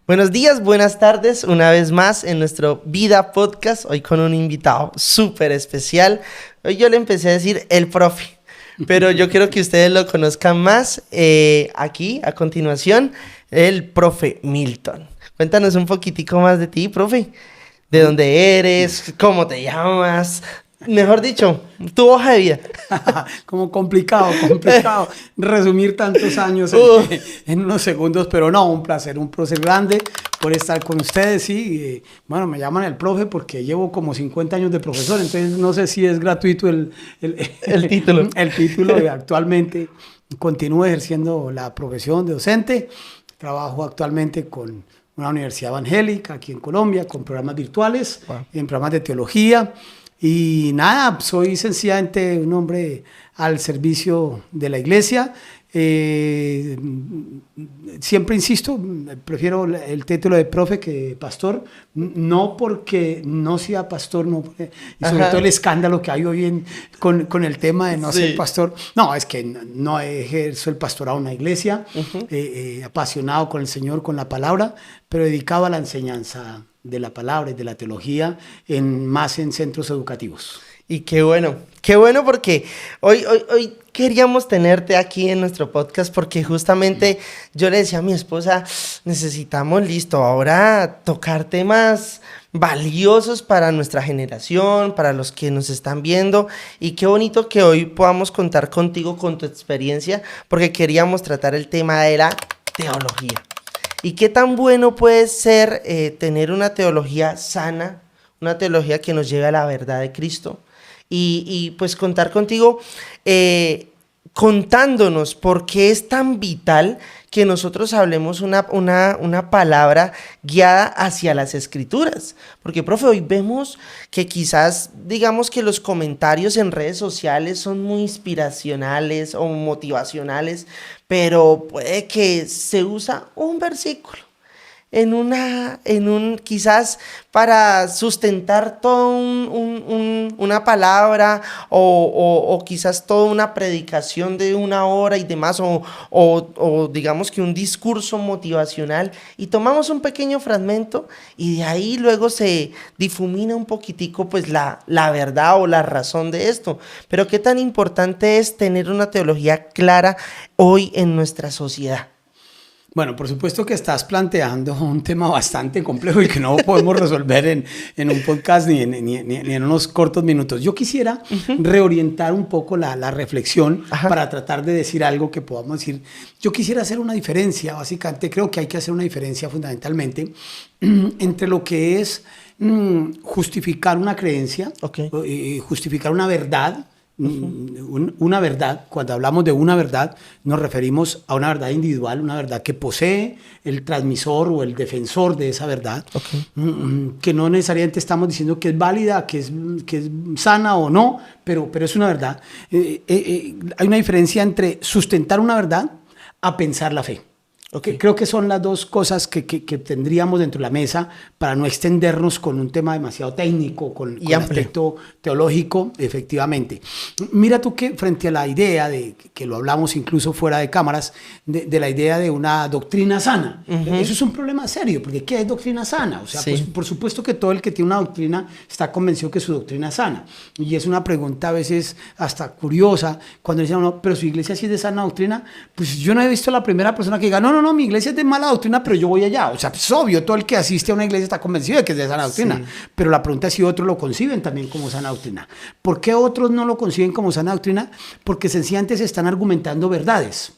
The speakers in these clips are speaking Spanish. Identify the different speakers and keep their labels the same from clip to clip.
Speaker 1: Buenos días, buenas tardes, una vez más en nuestro Vida Podcast, hoy con un invitado súper especial. Hoy yo le empecé a decir el profe, pero yo quiero que ustedes lo conozcan más. Aquí, a continuación, el profe Milton. Cuéntanos un poquitico más de ti, profe. ¿De dónde eres? ¿Cómo te llamas? Mejor dicho, tu hoja de vida.
Speaker 2: Como complicado resumir tantos años en unos segundos, pero no, un placer grande por estar con ustedes. Sí, bueno, me llaman el profe porque llevo como 50 años de profesor, entonces no sé si es gratuito el
Speaker 1: título.
Speaker 2: El título. Actualmente continúo ejerciendo la profesión de docente. Trabajo actualmente con una universidad evangélica aquí en Colombia, con programas virtuales, en programas de teología. Y nada, soy sencillamente un hombre al servicio de la iglesia. Siempre insisto, prefiero el título de profe que pastor, no porque no sea pastor, no, y sobre todo el escándalo que hay hoy con el tema de no ser pastor. No, es que no ejerzo el pastorado en una iglesia, apasionado con el Señor, con la palabra, pero dedicado a la enseñanza de la palabra y de la teología, más en centros educativos.
Speaker 1: Y qué bueno porque hoy queríamos tenerte aquí en nuestro podcast porque justamente yo le decía a mi esposa, necesitamos, ahora tocar temas valiosos para nuestra generación, para los que nos están viendo, y qué bonito que hoy podamos contar contigo, con tu experiencia, porque queríamos tratar el tema de la teología. ¿Y qué tan bueno puede ser tener una teología sana, una teología que nos lleve a la verdad de Cristo? Y pues contar contigo contándonos por qué es tan vital que nosotros hablemos una palabra guiada hacia las Escrituras. Porque, profe, hoy vemos que quizás, digamos que los comentarios en redes sociales son muy inspiracionales o motivacionales, pero puede que se usa un versículo quizás para sustentar toda una palabra o quizás toda una predicación de 1 hora y demás, o digamos que un discurso motivacional, y tomamos un pequeño fragmento y de ahí luego se difumina un poquitico pues la verdad o la razón de esto. Pero qué tan importante es tener una teología clara hoy en nuestra sociedad.
Speaker 2: Bueno, por supuesto que estás planteando un tema bastante complejo y que no podemos resolver en un podcast ni en unos cortos minutos. Yo quisiera reorientar un poco la reflexión para tratar de decir algo que podamos decir. Yo quisiera hacer una diferencia, básicamente creo que hay que hacer una diferencia fundamentalmente entre lo que es justificar una creencia, justificar una verdad. Una verdad, cuando hablamos de una verdad, nos referimos a una verdad individual, una verdad que posee el transmisor o el defensor de esa verdad, que no necesariamente estamos diciendo que es válida, que es sana o no, pero es una verdad. Hay una diferencia entre sustentar una verdad a pensar la fe. Creo que son las dos cosas que tendríamos dentro de la mesa para no extendernos con un tema demasiado técnico, con aspecto teológico, efectivamente. Mira tú que frente a la idea de, que lo hablamos incluso fuera de cámaras, de la idea de una doctrina sana. Eso es un problema serio, porque ¿qué es doctrina sana? O sea, pues, por supuesto que todo el que tiene una doctrina está convencido que su doctrina es sana. Y es una pregunta a veces hasta curiosa, cuando dicen, no, pero su iglesia sí es de sana doctrina. Pues yo no he visto a la primera persona que diga, no, mi iglesia es de mala doctrina, pero yo voy allá. O sea, es obvio, todo el que asiste a una iglesia está convencido de que es de sana doctrina. Pero la pregunta es si otros lo conciben también como sana doctrina. ¿Por qué otros no lo conciben como sana doctrina? Porque sencillamente se están argumentando verdades.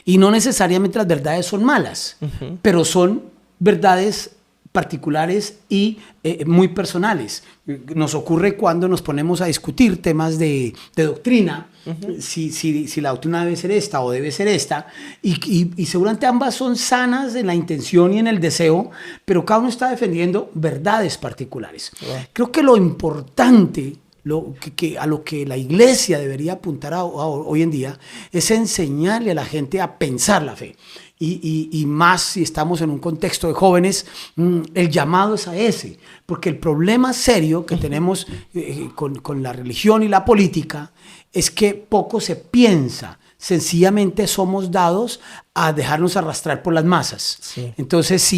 Speaker 2: Y no necesariamente las verdades son malas, pero son verdades particulares y muy personales. Nos ocurre cuando nos ponemos a discutir temas de doctrina, si la doctrina debe ser esta o debe ser esta, y seguramente ambas son sanas en la intención y en el deseo, pero cada uno está defendiendo verdades particulares. Creo que lo importante, a lo que la iglesia debería apuntar hoy en día, es enseñarle a la gente a pensar la fe. Y más si estamos en un contexto de jóvenes, el llamado es a ese, porque el problema serio que tenemos con la religión y la política es que poco se piensa sencillamente somos dados a dejarnos arrastrar por las masas.
Speaker 1: Sí.
Speaker 2: Entonces,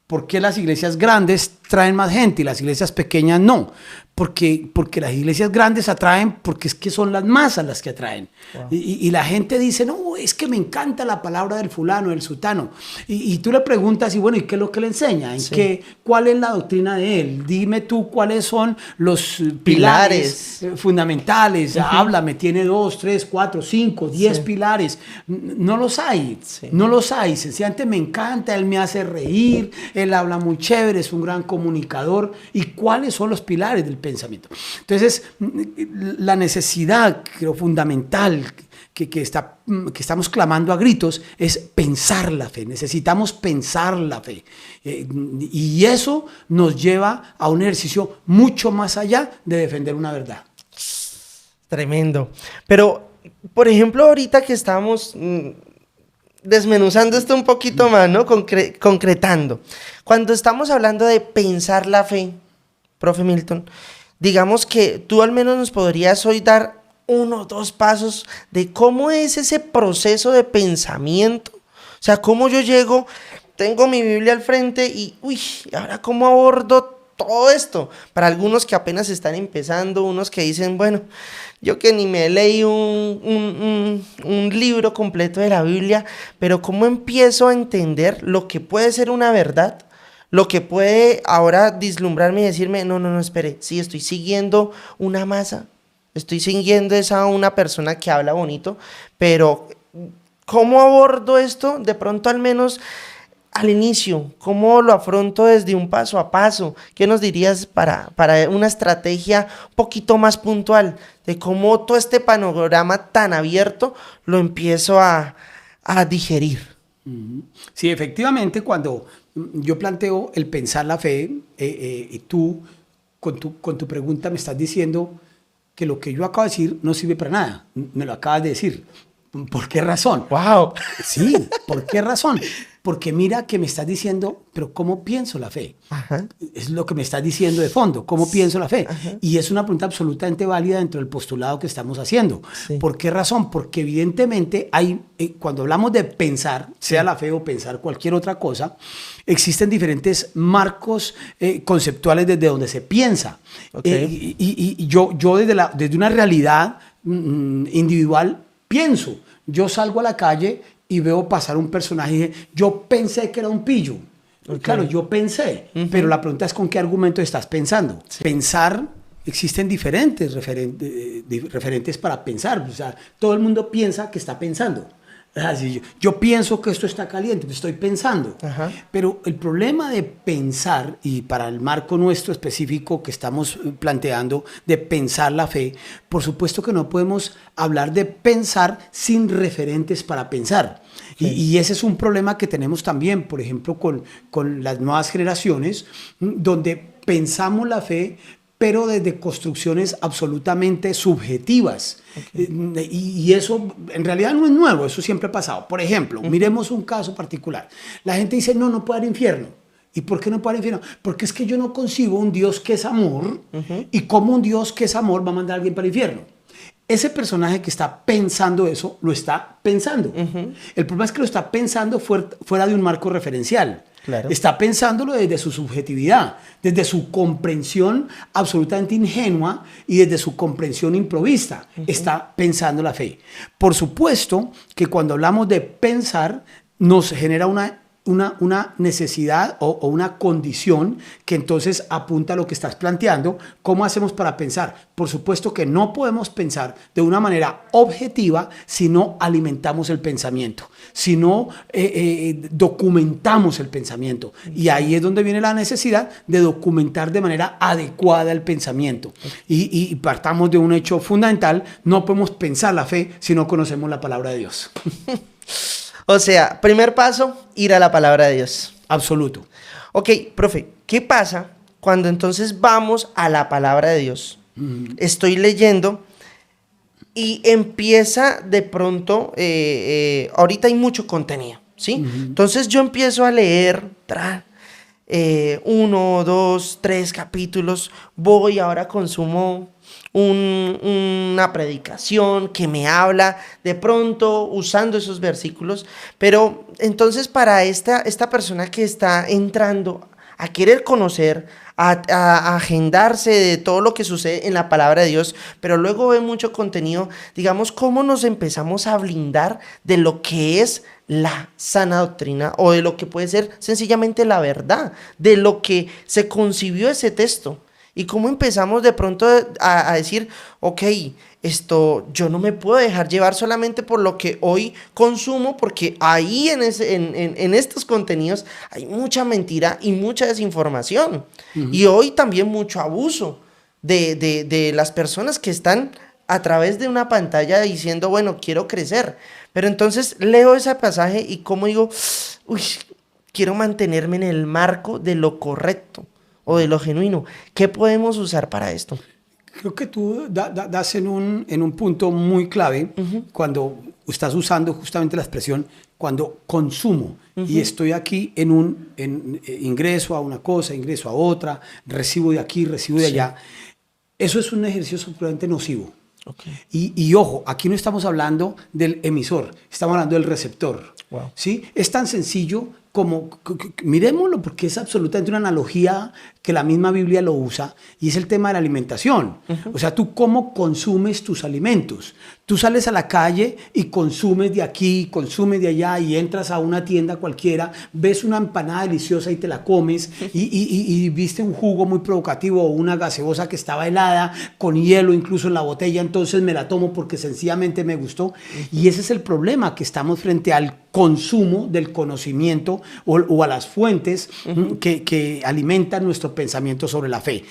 Speaker 2: ¿por qué las iglesias grandes traen más gente y las iglesias pequeñas no? Porque las iglesias grandes atraen porque es que son las masas las que atraen.
Speaker 1: Wow.
Speaker 2: Y la gente dice, no, es que me encanta la palabra del fulano, del sutano. Y tú le preguntas, y bueno, ¿y qué es lo que le enseña?
Speaker 1: Sí.
Speaker 2: ¿Cuál es la doctrina de él? Dime tú cuáles son los pilares fundamentales. Háblame, tiene 2, 3, 4, 5, 10 pilares. No los hay, no los hay. Sencillamente me encanta, él me hace reír, él habla muy chévere, es un gran comunicador. ¿Y cuáles son los pilares del pensamiento? Entonces, la necesidad, creo, fundamental que estamos clamando a gritos es pensar la fe. Necesitamos pensar la fe. Y eso nos lleva a un ejercicio mucho más allá de defender una verdad.
Speaker 1: Tremendo. Pero, por ejemplo, ahorita que estamos desmenuzando esto un poquito más, ¿no? Concretando. Cuando estamos hablando de pensar la fe, profe Milton, digamos que tú al menos nos podrías hoy dar 1 o 2 pasos de cómo es ese proceso de pensamiento. O sea, cómo yo llego, tengo mi Biblia al frente y, ¿ahora cómo abordo todo esto? Para algunos que apenas están empezando, unos que dicen, bueno, yo que ni me leí un libro completo de la Biblia, pero ¿cómo empiezo a entender lo que puede ser una verdad? Lo que puede ahora vislumbrarme y decirme, no, espere, sí, estoy siguiendo una masa, estoy siguiendo a una persona que habla bonito, pero ¿cómo abordo esto? De pronto al menos al inicio, ¿cómo lo afronto desde un paso a paso? ¿Qué nos dirías para una estrategia un poquito más puntual de cómo todo este panorama tan abierto lo empiezo a digerir?
Speaker 2: Sí, efectivamente, cuando yo planteo el pensar la fe, y tú con tu pregunta me estás diciendo que lo que yo acabo de decir no sirve para nada. Me lo acabas de decir. ¿Por qué razón?
Speaker 1: ¡Wow!
Speaker 2: Sí, ¿por qué razón? Porque mira que me estás diciendo, pero ¿cómo pienso la fe?
Speaker 1: Ajá.
Speaker 2: Es lo que me estás diciendo de fondo, ¿cómo pienso la fe?
Speaker 1: Ajá.
Speaker 2: Y es una pregunta absolutamente válida dentro del postulado que estamos haciendo.
Speaker 1: Sí.
Speaker 2: ¿Por qué razón? Porque evidentemente hay, cuando hablamos de pensar, sea la fe o pensar cualquier otra cosa, existen diferentes marcos conceptuales desde donde se piensa.
Speaker 1: Okay.
Speaker 2: Y yo desde una realidad individual pienso. Yo salgo a la calle y veo pasar un personaje y dije, yo pensé que era un pillo. Okay. Claro, yo pensé, pero la pregunta es con qué argumento estás pensando. Sí. Pensar, existen diferentes referentes para pensar. O sea, todo el mundo piensa que está pensando. Así, yo pienso que esto está caliente, estoy pensando. Ajá. Pero el problema de pensar, y para el marco nuestro específico que estamos planteando, de pensar la fe, por supuesto que no podemos hablar de pensar sin referentes para pensar. Sí. Y ese es un problema que tenemos también, por ejemplo, con las nuevas generaciones, donde pensamos la fe, pero desde construcciones absolutamente subjetivas. Okay. Y eso en realidad no es nuevo, eso siempre ha pasado. Por ejemplo, miremos un caso particular. La gente dice, no puede haber infierno. ¿Y por qué no puede haber infierno? Porque es que yo no concibo un Dios que es amor, y cómo un Dios que es amor va a mandar a alguien para el infierno. Ese personaje que está pensando eso, lo está pensando. El problema es que lo está pensando fuera de un marco referencial. Claro. Está pensándolo desde su subjetividad, desde su comprensión absolutamente ingenua y desde su comprensión improvista. Está pensando la fe. Por supuesto que cuando hablamos de pensar, nos genera una necesidad o una condición que entonces apunta a lo que estás planteando. ¿Cómo hacemos para pensar? Por supuesto que no podemos pensar de una manera objetiva si no alimentamos el pensamiento, si no documentamos el pensamiento. Y ahí es donde viene la necesidad de documentar de manera adecuada el pensamiento. Y partamos de un hecho fundamental: no podemos pensar la fe si no conocemos la palabra de Dios.
Speaker 1: O sea, primer paso, ir a la palabra de Dios.
Speaker 2: Absoluto.
Speaker 1: Ok, profe, ¿qué pasa cuando entonces vamos a la palabra de Dios? Estoy leyendo y empieza de pronto, ahorita hay mucho contenido, ¿sí? Entonces yo empiezo a leer, uno, dos, tres capítulos, voy, ahora consumo una predicación que me habla de pronto usando esos versículos, pero entonces para esta persona que está entrando a querer conocer, a agendarse de todo lo que sucede en la palabra de Dios, pero luego ve mucho contenido, digamos, cómo nos empezamos a blindar de lo que es la sana doctrina o de lo que puede ser sencillamente la verdad, de lo que se concibió ese texto. Y cómo empezamos de pronto a decir, ok, esto yo no me puedo dejar llevar solamente por lo que hoy consumo, porque ahí en estos contenidos hay mucha mentira y mucha desinformación. Y hoy también mucho abuso de las personas que están a través de una pantalla diciendo, bueno, quiero crecer. Pero entonces leo ese pasaje y como digo, uy, quiero mantenerme en el marco de lo correcto o de lo genuino. ¿Qué podemos usar para esto?
Speaker 2: Creo que tú das en un punto muy clave cuando estás usando justamente la expresión cuando consumo y estoy aquí ingreso a una cosa, ingreso a otra, recibo de aquí, recibo de allá. Eso es un ejercicio absolutamente nocivo.
Speaker 1: Okay.
Speaker 2: Y ojo, aquí no estamos hablando del emisor, estamos hablando del receptor.
Speaker 1: Wow.
Speaker 2: ¿Sí? Es tan sencillo como, miremoslo, porque es absolutamente una analogía que la misma Biblia lo usa, y es el tema de la alimentación. O sea, tú cómo consumes tus alimentos. Tú sales a la calle y consumes de aquí, consumes de allá, y entras a una tienda cualquiera, ves una empanada deliciosa y te la comes, y viste un jugo muy provocativo o una gaseosa que estaba helada, con hielo incluso en la botella, entonces me la tomo porque sencillamente me gustó. Y ese es el problema, que estamos frente al consumo del conocimiento o a las fuentes que alimentan nuestro pensamiento sobre la fe.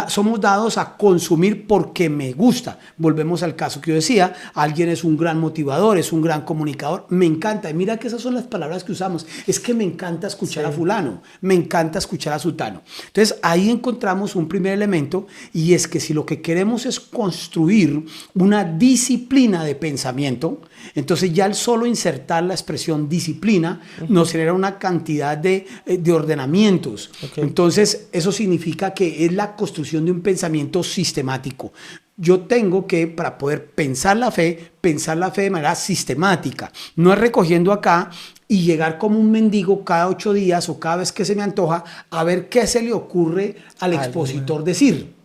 Speaker 2: Somos dados a consumir porque me gusta. Volvemos al caso que yo decía, alguien es un gran motivador, es un gran comunicador, me encanta. Y mira que esas son las palabras que usamos. Es que me encanta escuchar a fulano, me encanta escuchar a sutano. Entonces ahí encontramos un primer elemento, y es que si lo que queremos es construir una disciplina de pensamiento, entonces ya al solo insertar la expresión disciplina nos genera una cantidad de ordenamientos. Okay. Entonces eso significa que es la construcción de un pensamiento sistemático. Yo tengo que, para poder pensar la fe de manera sistemática. No es recogiendo acá y llegar como un mendigo cada 8 días o cada vez que se me antoja a ver qué se le ocurre al expositor decir.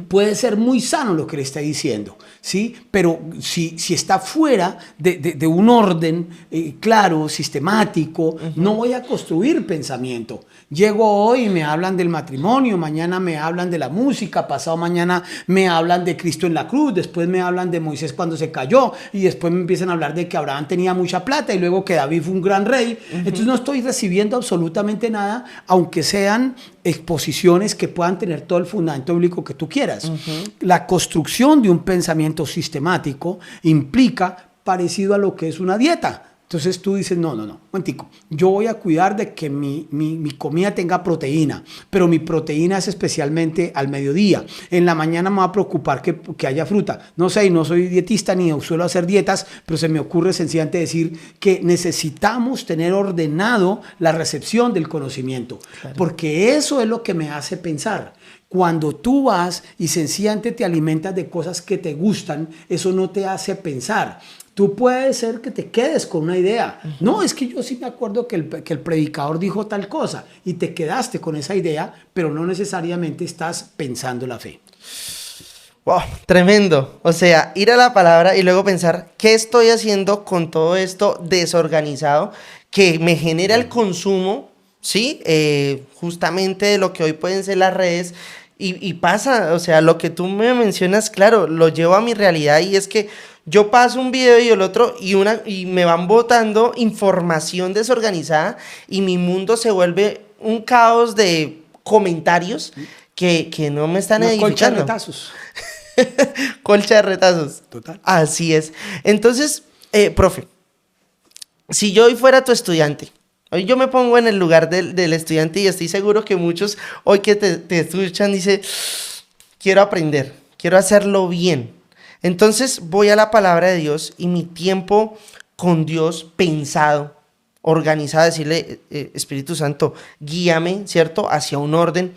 Speaker 2: Puede ser muy sano lo que le está diciendo, ¿sí? Pero si está fuera de un orden claro, sistemático, no voy a construir pensamiento. Llego hoy y me hablan del matrimonio, mañana me hablan de la música, pasado mañana me hablan de Cristo en la cruz, después me hablan de Moisés cuando se cayó, y después me empiezan a hablar de que Abraham tenía mucha plata y luego que David fue un gran rey. Entonces no estoy recibiendo absolutamente nada, aunque sean exposiciones que puedan tener todo el fundamento bíblico que tú quieras. La construcción de un pensamiento sistemático implica parecido a lo que es una dieta. Entonces tú dices, no, momentico, yo voy a cuidar de que mi comida tenga proteína, pero mi proteína es especialmente al mediodía. En la mañana me voy a preocupar que haya fruta. No sé, no soy dietista ni suelo hacer dietas, pero se me ocurre sencillamente decir que necesitamos tener ordenado la recepción del conocimiento, claro, porque eso es lo que me hace pensar. Cuando tú vas y sencillamente te alimentas de cosas que te gustan, eso no te hace pensar. Tú puedes ser que te quedes con una idea. No, es que yo sí me acuerdo que el predicador dijo tal cosa y te quedaste con esa idea, pero no necesariamente estás pensando la fe.
Speaker 1: Wow, tremendo. O sea, ir a la palabra y luego pensar, ¿qué estoy haciendo con todo esto desorganizado que me genera el consumo? Sí, justamente de lo que hoy pueden ser las redes. Y pasa, o sea, lo que tú me mencionas, claro, lo llevo a mi realidad, y es que yo paso un video y el otro y me van botando información desorganizada y mi mundo se vuelve un caos de comentarios que no me están edificando.
Speaker 2: Colcha de retazos.
Speaker 1: Colcha de retazos.
Speaker 2: Total.
Speaker 1: Así es. Entonces, profe, si yo hoy fuera tu estudiante, hoy yo me pongo en el lugar del estudiante, y estoy seguro que muchos hoy que te escuchan dicen, quiero aprender, quiero hacerlo bien. Entonces voy a la palabra de Dios y mi tiempo con Dios pensado organizada, decirle, Espíritu Santo, guíame, ¿cierto?, hacia un orden,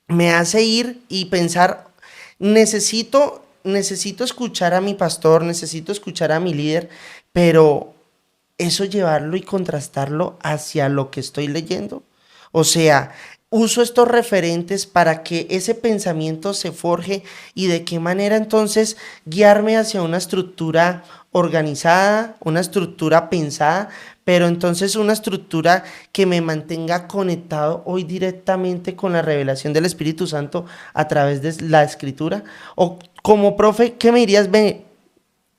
Speaker 1: me hace ir y pensar, necesito escuchar a mi pastor, necesito escuchar a mi líder, pero eso llevarlo y contrastarlo hacia lo que estoy leyendo. O sea, uso estos referentes para que ese pensamiento se forje y de qué manera entonces guiarme hacia una estructura organizada, una estructura pensada, pero entonces una estructura que me mantenga conectado hoy directamente con la revelación del Espíritu Santo a través de la Escritura. O como profe, ¿qué me dirías? Ve,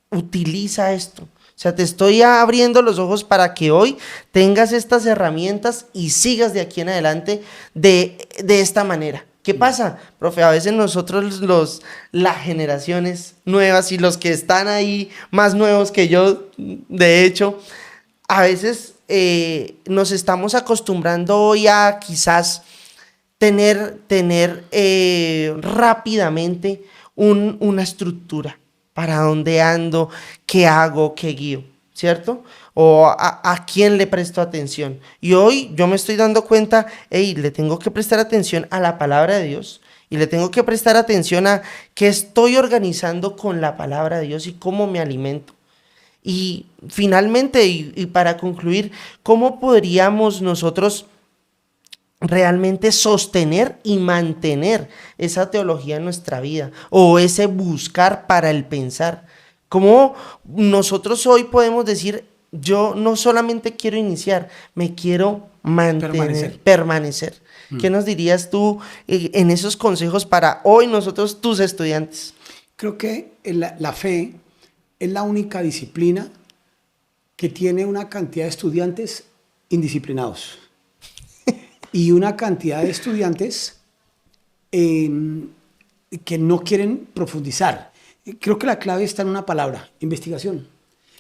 Speaker 1: utiliza esto. O sea, te estoy abriendo los ojos para que hoy tengas estas herramientas y sigas de aquí en adelante de esta manera. ¿Qué pasa, profe? A veces nosotros, las generaciones nuevas y los que están ahí más nuevos que yo, de hecho, a veces nos estamos acostumbrando hoy a quizás tener rápidamente una estructura. ¿Para dónde ando? ¿Qué hago? ¿Qué guío? ¿Cierto? O a quién le presto atención. Y hoy yo me estoy dando cuenta, le tengo que prestar atención a la palabra de Dios y le tengo que prestar atención a qué estoy organizando con la palabra de Dios y cómo me alimento. Y finalmente, y para concluir, ¿cómo podríamos nosotros realmente sostener y mantener esa teología en nuestra vida o ese buscar para el pensar? ¿Cómo nosotros hoy podemos decir, yo no solamente quiero iniciar, me quiero mantener, permanecer? ¿Qué nos dirías tú en esos consejos para hoy nosotros, tus estudiantes?
Speaker 2: Creo que la fe es la única disciplina que tiene una cantidad de estudiantes indisciplinados y una cantidad de estudiantes que no quieren profundizar. Creo que la clave está en una palabra: investigación.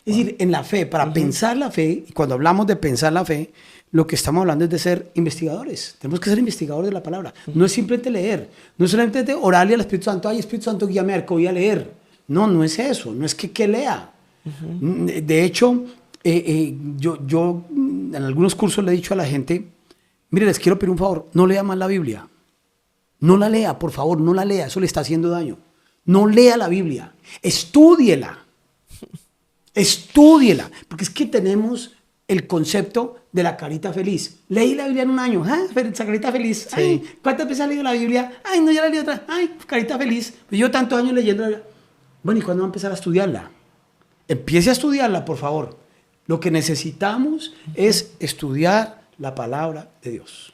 Speaker 2: Es decir, en la fe, para pensar la fe, y cuando hablamos de pensar la fe, lo que estamos hablando es de ser investigadores. Tenemos que ser investigadores de la palabra. No es simplemente leer, no es solamente orarle al Espíritu Santo, ay, Espíritu Santo, guíame a ver qué voy a leer. No, no es eso, no es que lea. De hecho, yo en algunos cursos le he dicho a la gente, mire, les quiero pedir un favor, no lea más la Biblia. No la lea, por favor, no la lea, eso le está haciendo daño. No lea la Biblia, estúdiela. Estúdiela, porque es que tenemos el concepto de la carita feliz. Leí la Biblia en un año, esa carita feliz. Sí. Ay, ¿cuántas veces has leído la Biblia? Ay, no, ya la leí otra. Ay, carita feliz. Pues yo tantos años leyendo la Biblia. Bueno, ¿y cuándo va a empezar a estudiarla? Empiece a estudiarla, por favor. Lo que necesitamos es estudiar la palabra de Dios.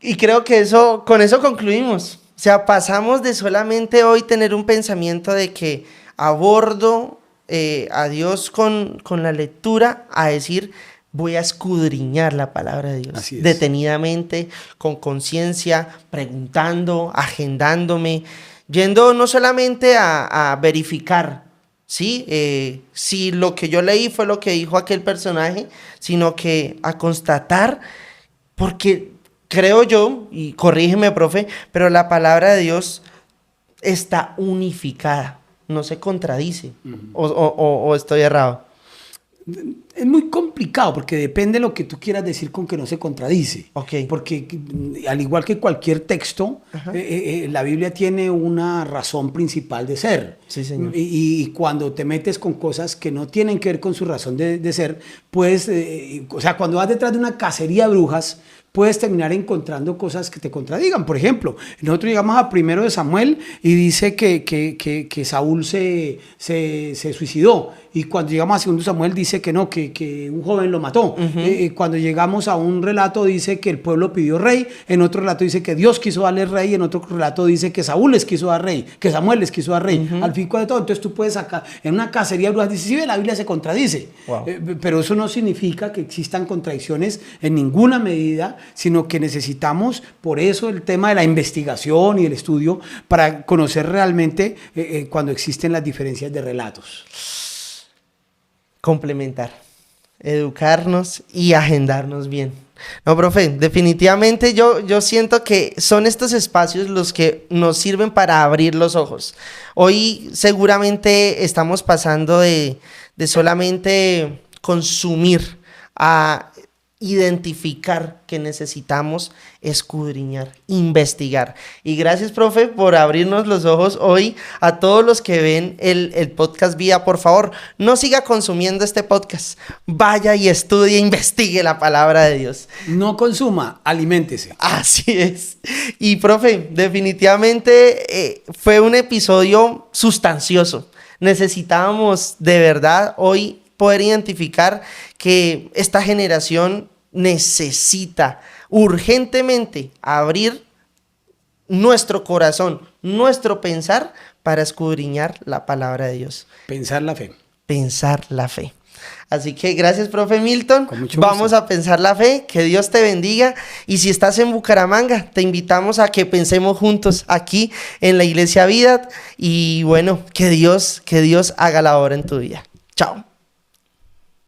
Speaker 1: Y creo que con eso concluimos. O sea, pasamos de solamente hoy tener un pensamiento de que abordo a Dios con la lectura, a decir, voy a escudriñar la palabra de Dios detenidamente, con conciencia, preguntando, agendándome, yendo no solamente a verificar, ¿sí? Si lo que yo leí fue lo que dijo aquel personaje, sino que a constatar, porque creo yo, y corrígeme, profe, pero la palabra de Dios está unificada, no se contradice. ¿O estoy errado?
Speaker 2: Es muy complicado porque depende de lo que tú quieras decir con que no se contradice.
Speaker 1: Okay.
Speaker 2: Porque al igual que cualquier texto, la Biblia tiene una razón principal de ser.
Speaker 1: Sí, señor.
Speaker 2: Y cuando te metes con cosas que no tienen que ver con su razón de ser, pues, o sea, cuando vas detrás de una cacería de brujas, puedes terminar encontrando cosas que te contradigan. Por ejemplo, nosotros llegamos a 1 Samuel y dice que Saúl se suicidó. Y cuando llegamos a 2 Samuel dice que no, que un joven lo mató. Cuando llegamos a un relato dice que el pueblo pidió rey, en otro relato dice que Dios quiso darle rey, en otro relato dice que Saúl les quiso dar rey, que Samuel les quiso dar rey. Al fin de todo, entonces tú puedes sacar, en una cacería de brujas, dices, sí, la Biblia se contradice. Wow. Pero eso no significa que existan contradicciones en ninguna medida, sino que necesitamos, por eso el tema de la investigación y el estudio, para conocer realmente cuando existen las diferencias de relatos.
Speaker 1: Complementar, educarnos y agendarnos bien. No, profe, definitivamente yo siento que son estos espacios los que nos sirven para abrir los ojos. Hoy seguramente estamos pasando de de solamente consumir, a identificar que necesitamos escudriñar, investigar. Y gracias, profe, por abrirnos los ojos hoy a todos los que ven el podcast Vida. Por favor, no siga consumiendo este podcast. Vaya y estudie, investigue la palabra de Dios.
Speaker 2: No consuma, aliméntese.
Speaker 1: Así es. Y, profe, definitivamente fue un episodio sustancioso. Necesitábamos de verdad hoy poder identificar que esta generación necesita urgentemente abrir nuestro corazón, nuestro pensar para escudriñar la palabra de Dios.
Speaker 2: Pensar la fe.
Speaker 1: Pensar la fe. Así que gracias, profe Milton.
Speaker 2: Con mucho
Speaker 1: Vamos
Speaker 2: gusto.
Speaker 1: a pensar la fe, que Dios te bendiga. Y si estás en Bucaramanga, te invitamos a que pensemos juntos aquí en la Iglesia Vida. Y bueno, que Dios haga la obra en tu vida. Chao.